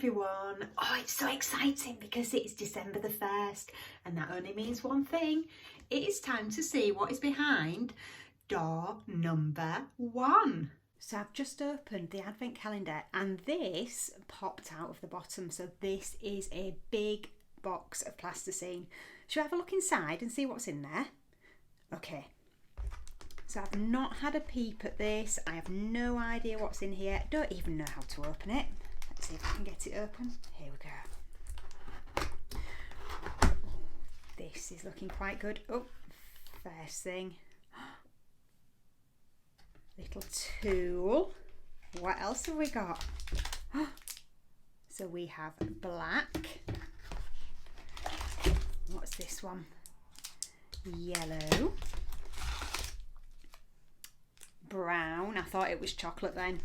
everyone. Oh, it's so exciting because it's December the 1st and that only means one thing. It is time to see what is behind door number 1. So I've just opened the advent calendar and this popped out of the bottom. So this is a big box of plasticine. Shall we have a look inside and see what's in there? Okay. So I've not had a peep at this. I have no idea what's in here. Don't even know how to open it. Let's see if I can get it open. Here we go. This is looking quite good. Oh, first thing. Little tool. What else have we got? So we have black. What's this one? Yellow. Brown. I thought it was chocolate then.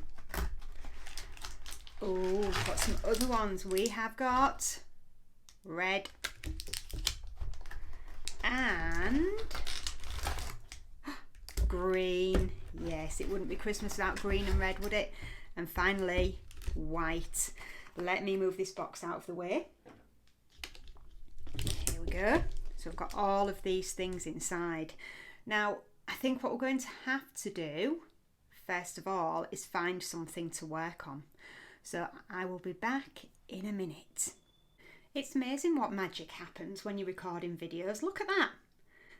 Oh, we've got some other ones. We have got red and green. Yes, it wouldn't be Christmas without green and red, would it? And finally, white. Let me move this box out of the way. Here we go. So we've got all of these things inside. Now, I think what we're going to have to do, first of all, is find something to work on. So I will be back in a minute. It's amazing what magic happens when you're recording videos. Look at that.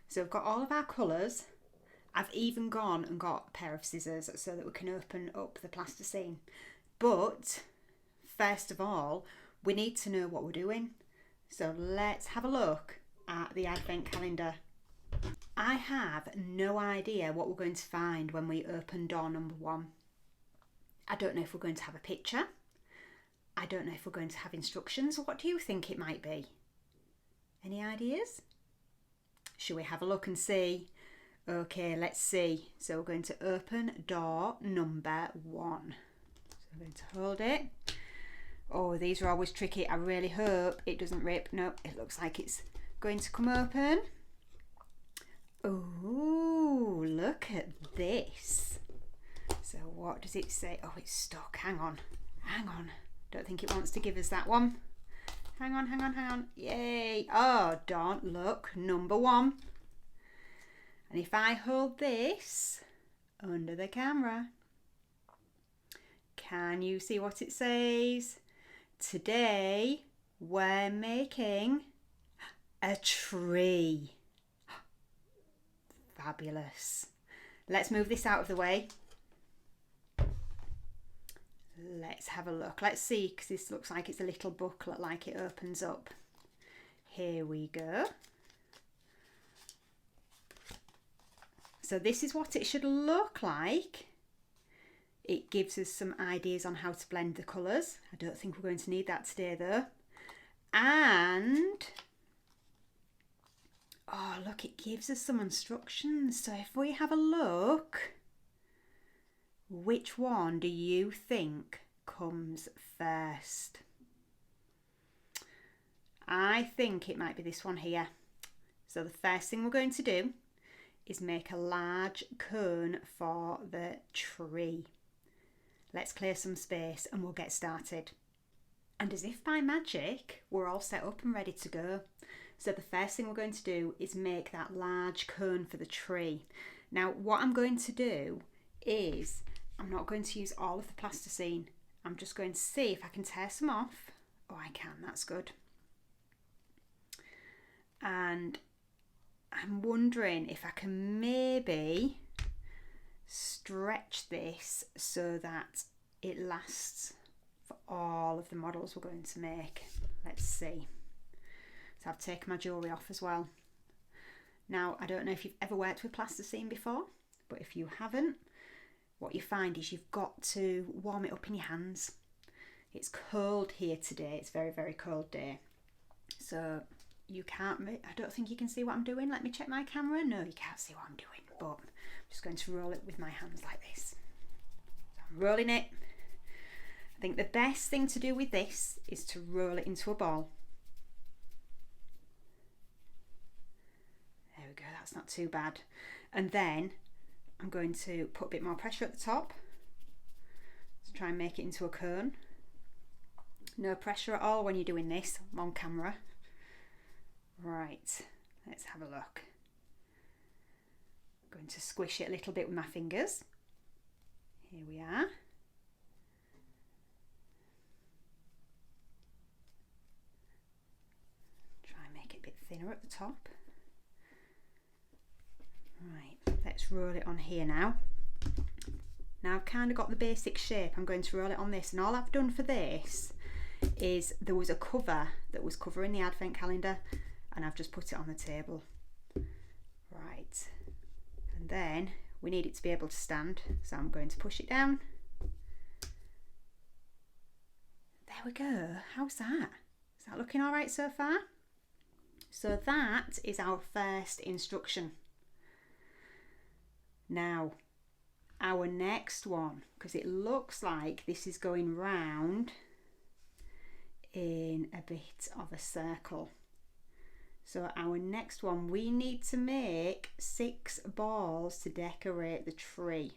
So we've got all of our colours. I've even gone and got a pair of scissors so that we can open up the plasticine. But first of all, we need to know what we're doing. So let's have a look at the advent calendar. I have no idea what we're going to find when we open door number 1. I don't know if we're going to have a picture. I don't know if we're going to have instructions. What do you think it might be? Any ideas? Shall we have a look and see? Okay, let's see. So we're going to open door number 1. So I'm going to hold it. Oh, these are always tricky. I really hope it doesn't rip. No, it looks like it's going to come open. Oh, look at this. So what does it say? Oh, it's stuck. Hang on. Hang on. Don't think it wants to give us that one. Hang on, hang on, hang on. Yay. Oh, don't look. Number 1. And if I hold this under the camera, can you see what it says? Today we're making a tree. Fabulous. Let's move this out of the way. Let's have a look. Let's see, because this looks like it's a little booklet, like it opens up. Here we go. So this is what it should look like. It gives us some ideas on how to blend the colours. I don't think we're going to need that today though. And oh, look, it gives us some instructions. So if we have a look, which one do you think comes first? I think it might be this one here. So the first thing we're going to do is make a large cone for the tree. Let's clear some space and we'll get started. And as if by magic, we're all set up and ready to go. So the first thing we're going to do is make that large cone for the tree. Now what I'm going to do is, I'm not going to use all of the plasticine. I'm just going to see if I can tear some off. Oh, I can, that's good. And I'm wondering if I can maybe stretch this so that it lasts for all of the models we're going to make. Let's see. So I've taken my jewellery off as well. Now, I don't know if you've ever worked with plasticine before, but if you haven't, what you find is you've got to warm it up in your hands. It's cold here today. It's a very, very cold day. So you can't, I don't think you can see what I'm doing. Let me check my camera. No, you can't see what I'm doing, but I'm just going to roll it with my hands like this. So I'm rolling it. I think the best thing to do with this is to roll it into a ball. There we go, that's not too bad. And then I'm going to put a bit more pressure at the top to try and make it into a cone. No pressure at all when you're doing this. I'm on camera. Right, let's have a look. I'm going to squish it a little bit with my fingers. Here we are. Try and make it a bit thinner at the top. Right, let's roll it on here now. Now I've kind of got the basic shape. I'm going to roll it on this, and all I've done for this is there was a cover that was covering the advent calendar, and I've just put it on the table. Right, and then we need it to be able to stand, so I'm going to push it down. There we go. How's that? Is that looking all right so far? So that is our first instruction. Now, our next one, because it looks like this is going round in a bit of a circle. So our next one, we need to make 6 balls to decorate the tree.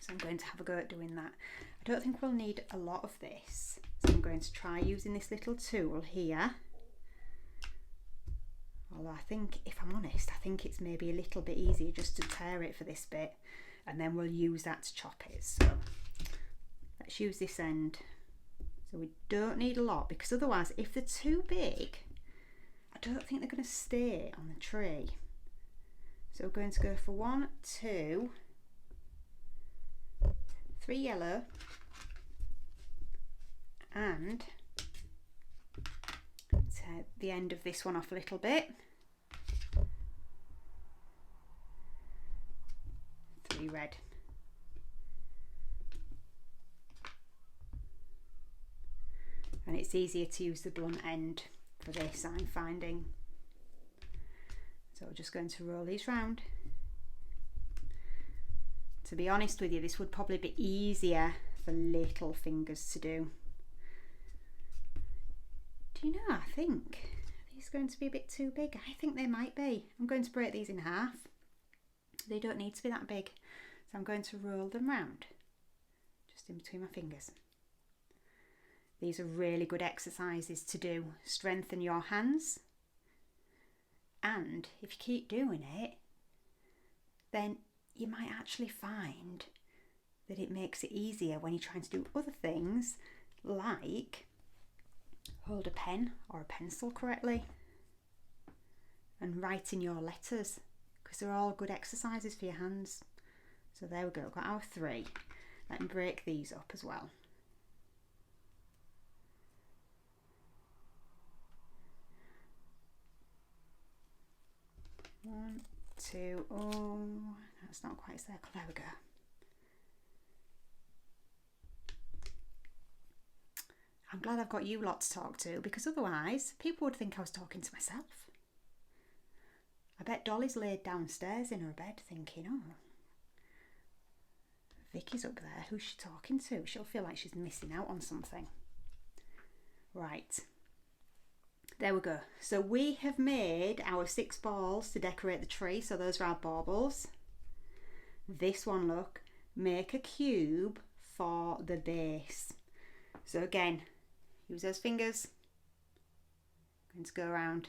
So I'm going to have a go at doing that. I don't think we'll need a lot of this, so I'm going to try using this little tool here. Although I think, if I'm honest, I think it's maybe a little bit easier just to tear it for this bit, and then we'll use that to chop it. So let's use this end. So we don't need a lot, because otherwise if they're too big, I don't think they're going to stay on the tree. So we're going to go for 1, 2, 3 yellow, and tear the end of this one off a little bit. 3 red. And it's easier to use the blunt end for this, I'm finding. So we're just going to roll these round. To be honest with you, this would probably be easier for little fingers to do. Do you know, I think these are going to be a bit too big. I think they might be. I'm going to break these in half. They don't need to be that big. So I'm going to roll them round, just in between my fingers. These are really good exercises to do. Strengthen your hands. And if you keep doing it, then you might actually find that it makes it easier when you're trying to do other things, like hold a pen or a pencil correctly and write in your letters, because they're all good exercises for your hands. So there we go, got our 3. Let me break these up as well. One, 2, oh, that's not quite a circle, there we go. I'm glad I've got you lot to talk to, because otherwise people would think I was talking to myself. I bet Dolly's laid downstairs in her bed thinking, oh, Vicky's up there, who's she talking to? She'll feel like she's missing out on something. Right. There we go. So we have made our 6 balls to decorate the tree. So those are our baubles. This one, look, make a cube for the base. So again, use those fingers. I'm going to go around.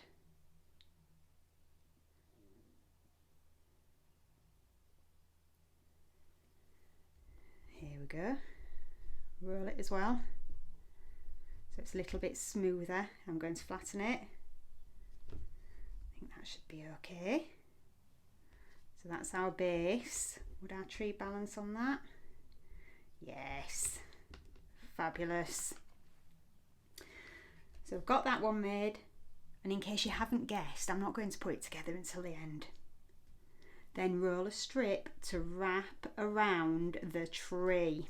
Here we go. Roll it as well. So it's a little bit smoother. I'm going to flatten it. I think that should be okay. So that's our base. Would our tree balance on that? Yes. Fabulous. So I've got that one made. And in case you haven't guessed, I'm not going to put it together until the end. Then roll a strip to wrap around the tree.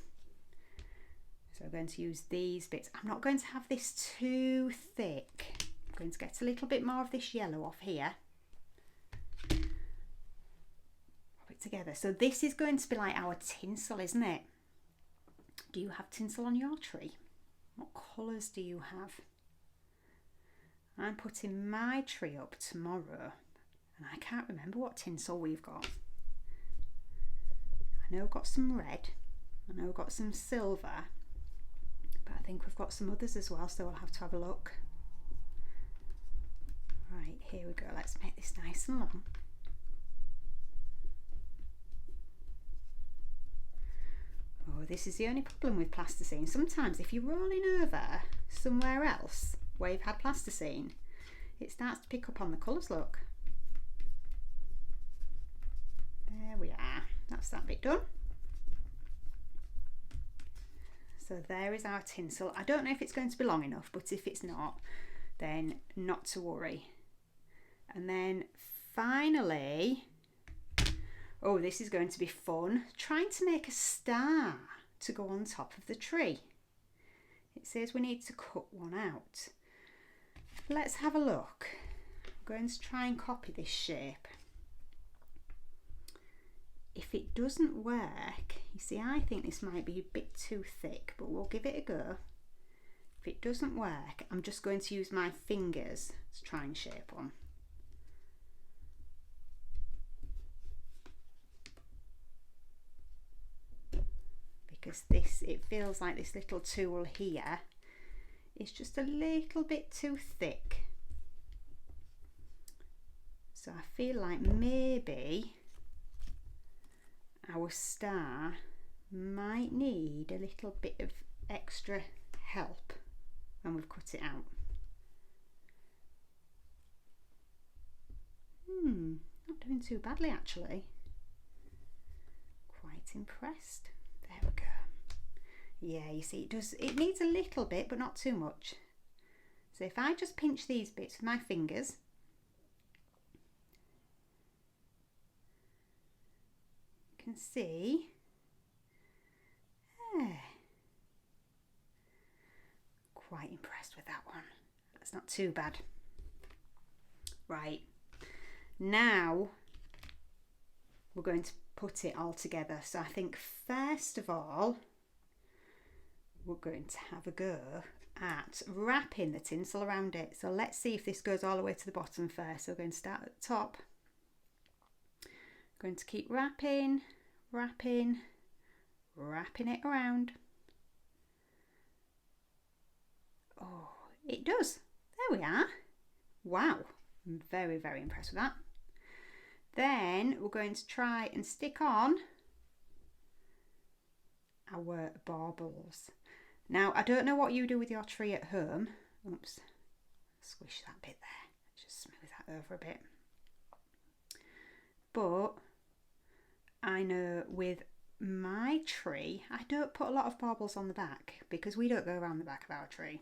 So I'm going to use these bits. I'm not going to have this too thick. I'm going to get a little bit more of this yellow off here. Pop it together. So this is going to be like our tinsel, isn't it? Do you have tinsel on your tree? What colours do you have? I'm putting my tree up tomorrow and I can't remember what tinsel we've got. I know I've got some red. I know I've got some silver. But I think we've got some others as well, so we'll have to have a look. Right, here we go. Let's make this nice and long. Oh, this is the only problem with plasticine. Sometimes if you're rolling over somewhere else where you've had plasticine, it starts to pick up on the colours, look. There we are. That's that bit done. So there is our tinsel. I don't know if it's going to be long enough, but if it's not, then not to worry. And then finally, oh, this is going to be fun, trying to make a star to go on top of the tree. It says we need to cut one out. Let's have a look. I'm going to try and copy this shape. If it doesn't work, you see, I think this might be a bit too thick, but we'll give it a go. If it doesn't work, I'm just going to use my fingers to try and shape one. Because this, it feels like this little tool here is just a little bit too thick. So I feel like maybe our star might need a little bit of extra help when we've cut it out. Not doing too badly actually. Quite impressed. There we go. Yeah, you see, it needs a little bit, but not too much. So if I just pinch these bits with my fingers, you can see, quite impressed with that one. That's not too bad. Right, now we're going to put it all together. So I think first of all, we're going to have a go at wrapping the tinsel around it. So let's see if this goes all the way to the bottom first. So we're going to start at the top. Going to keep wrapping, wrapping it around. Oh, it does. There we are. Wow, I'm very, very impressed with that. Then we're going to try and stick on our baubles. Now, I don't know what you do with your tree at home. Oops, squish that bit there. Just smooth that over a bit. But I know with my tree, I don't put a lot of baubles on the back because we don't go around the back of our tree.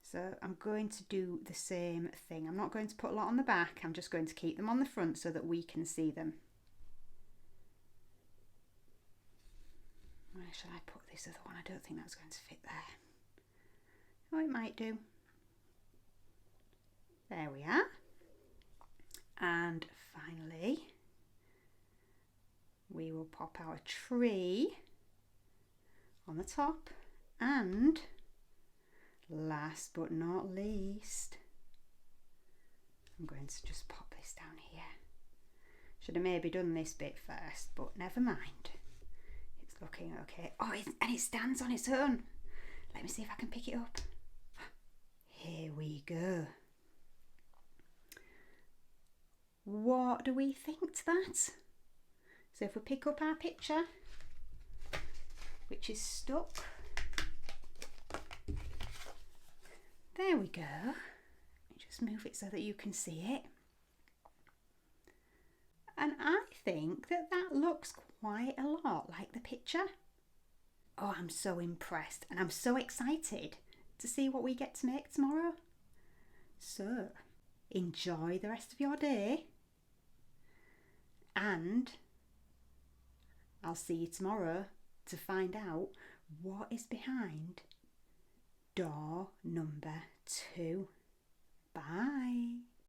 So I'm going to do the same thing. I'm not going to put a lot on the back. I'm just going to keep them on the front so that we can see them. Where should I put this other one? I don't think that's going to fit there. Oh, it might do. There we are. And finally, we will pop our tree on the top, and last but not least, I'm going to just pop this down here. Should have maybe done this bit first, but never mind. It's looking okay. Oh, and it stands on its own. Let me see if I can pick it up. Here we go. What do we think to that? So if we pick up our picture, which is stuck, there we go. Just move it so that you can see it. And I think that that looks quite a lot like the picture. Oh, I'm so impressed and I'm so excited to see what we get to make tomorrow. So, enjoy the rest of your day, and I'll see you tomorrow to find out what is behind door number 2. Bye.